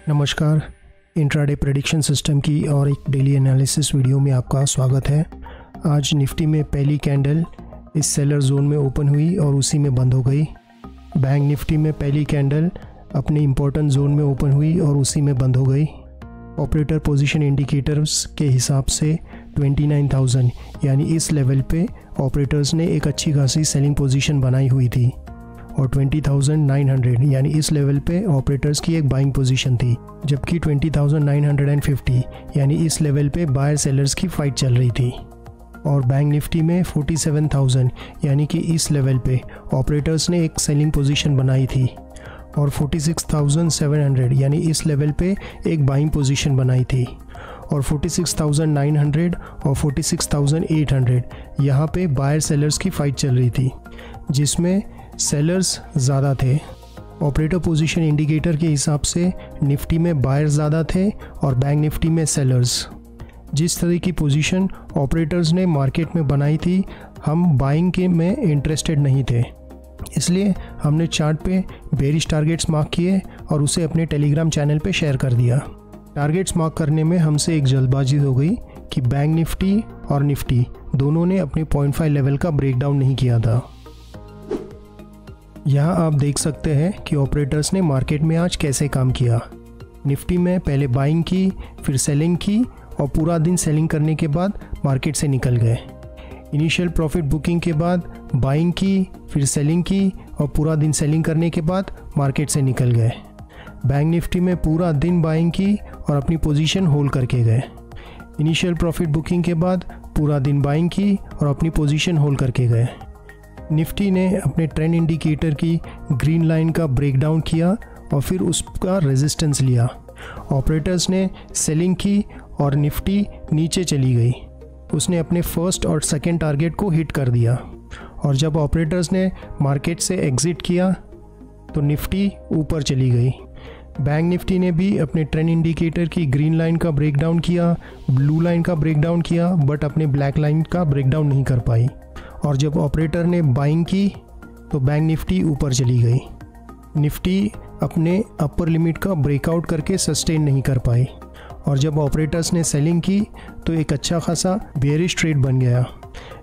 नमस्कार, intraday prediction system की और एक डेली एनालिसिस वीडियो में आपका स्वागत है। आज निफ्टी में पहली कैंडल इस सेलर जोन में ओपन हुई और उसी में बंद हो गई। बैंक निफ्टी में पहली कैंडल अपने इम्पोर्टेंट जोन में ओपन हुई और उसी में बंद हो गई। ऑपरेटर पोजीशन इंडिकेटर्स के हिसाब से 29,000 यानी इस लेवल पे ऑपरेटर्स ने एक अच्छी खासी सेलिंग पोजीशन बनाई हुई थी और 20,900 यानी इस लेवल पे ऑपरेटर्स की एक बाइंग पोजीशन थी, जबकि 20,950 यानी इस लेवल पे बायर सेलर्स की फाइट चल रही थी। और बैंक निफ्टी में 47,000 यानी कि इस लेवल पे ऑपरेटर्स ने एक सेलिंग पोजीशन बनाई थी और 46,700 यानी इस लेवल पे एक बाइंग पोजीशन बनाई थी और 46,900 और 46,800 यहाँ पे बायर सेलर्स की फाइट चल रही थी, जिसमें सेलर्स ज़्यादा थे। ऑपरेटर पोजीशन इंडिकेटर के हिसाब से निफ्टी में बायर्स ज़्यादा थे और बैंक निफ्टी में सेलर्स। जिस तरह की पोजीशन ऑपरेटर्स ने मार्केट में बनाई थी, हम बाइंग के में इंटरेस्टेड नहीं थे, इसलिए हमने चार्ट पे बेरिश टारगेट्स मार्क किए और उसे अपने टेलीग्राम चैनल पे शेयर कर दिया। टारगेट्स मार्क करने में हमसे एक जल्दबाजी हो गई कि बैंक निफ्टी और निफ्टी दोनों ने अपने 0.5 लेवल का ब्रेकडाउन नहीं किया था। यहाँ आप देख सकते हैं कि ऑपरेटर्स ने मार्केट में आज कैसे काम किया। निफ्टी में पहले बाइंग की, फिर सेलिंग की और पूरा दिन सेलिंग करने के बाद मार्केट से निकल गए। इनिशियल प्रॉफिट बुकिंग के बाद बाइंग की, फिर सेलिंग की और पूरा दिन सेलिंग करने के बाद मार्केट से निकल गए। बैंक निफ्टी में पूरा दिन बाइंग की और अपनी पोजीशन होल्ड करके गए। इनिशियल प्रॉफिट बुकिंग के बाद पूरा दिन बाइंग की और अपनी पोजीशन होल्ड करके गए। निफ्टी ने अपने ट्रेंड इंडिकेटर की ग्रीन लाइन का ब्रेकडाउन किया और फिर उसका रेजिस्टेंस लिया। ऑपरेटर्स ने सेलिंग की और निफ्टी नीचे चली गई। उसने अपने फर्स्ट और सेकंड टारगेट को हिट कर दिया और जब ऑपरेटर्स ने मार्केट से एग्जिट किया तो निफ्टी ऊपर चली गई। बैंक निफ्टी ने भी अपने ट्रेंड इंडिकेटर की ग्रीन लाइन का ब्रेकडाउन किया, ब्लू लाइन का ब्रेकडाउन किया, बट अपने ब्लैक लाइन का ब्रेकडाउन नहीं कर पाई। और जब ऑपरेटर ने बाइंग की तो बैंक निफ्टी ऊपर चली गई। निफ्टी अपने अपर लिमिट का ब्रेकआउट करके सस्टेन नहीं कर पाई और जब ऑपरेटर्स ने सेलिंग की तो एक अच्छा खासा बेयरिश ट्रेड बन गया।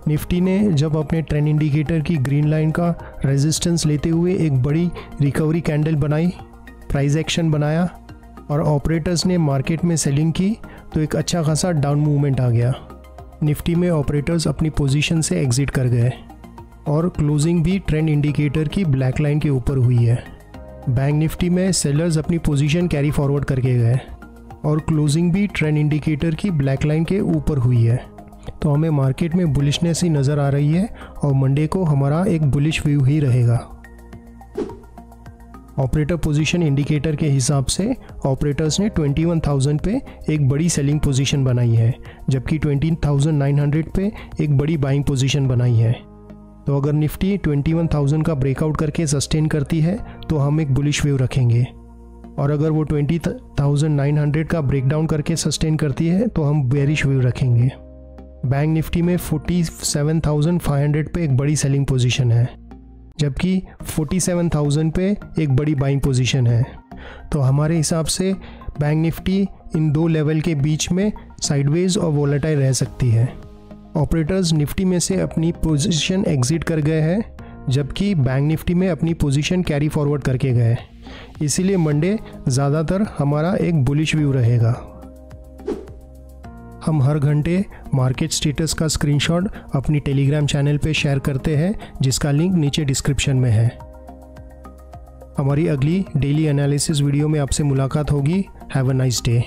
निफ्टी ने जब अपने ट्रेंड इंडिकेटर की ग्रीन लाइन का रेजिस्टेंस लेते हुए एक बड़ी रिकवरी कैंडल बनाई, प्राइस एक्शन बनाया और ऑपरेटर्स ने मार्केट में सेलिंग की तो एक अच्छा खासा डाउन मूवमेंट आ गया। निफ्टी में ऑपरेटर्स अपनी पोजीशन से एग्जिट कर गए और क्लोजिंग भी ट्रेंड इंडिकेटर की ब्लैक लाइन के ऊपर हुई है। बैंक निफ्टी में सेलर्स अपनी पोजीशन कैरी फॉरवर्ड करके गए और क्लोजिंग भी ट्रेंड इंडिकेटर की ब्लैक लाइन के ऊपर हुई है। तो हमें मार्केट में बुलिशनेस ही नज़र आ रही है और मंडे को हमारा एक बुलिश व्यू ही रहेगा। ऑपरेटर पोजीशन इंडिकेटर के हिसाब से ऑपरेटर्स ने 21,000 पे एक बड़ी सेलिंग पोजीशन बनाई है, जबकि 20,900 पे एक बड़ी बाइंग पोजीशन बनाई है। तो अगर निफ्टी 21,000 का ब्रेकआउट करके सस्टेन करती है तो हम एक बुलिश व्यू रखेंगे और अगर वो 20,900 का ब्रेकडाउन करके सस्टेन करती है तो हम बेरिश व्यू रखेंगे। बैंक निफ्टी में 47,500 पे एक बड़ी सेलिंग पोजीशन है, जबकि 47,000 पे एक बड़ी बाइंग पोजीशन है। तो हमारे हिसाब से बैंक निफ्टी इन दो लेवल के बीच में साइडवेज और वोलेटाइल रह सकती है। ऑपरेटर्स निफ्टी में से अपनी पोजीशन एग्जिट कर गए हैं, जबकि बैंक निफ्टी में अपनी पोजीशन कैरी फॉरवर्ड करके गए। इसीलिए मंडे ज़्यादातर हमारा एक बुलिश व्यू रहेगा। हम हर घंटे मार्केट स्टेटस का स्क्रीनशॉट अपनी टेलीग्राम चैनल पे शेयर करते हैं, जिसका लिंक नीचे डिस्क्रिप्शन में है। हमारी अगली डेली एनालिसिस वीडियो में आपसे मुलाकात होगी। Have a nice day.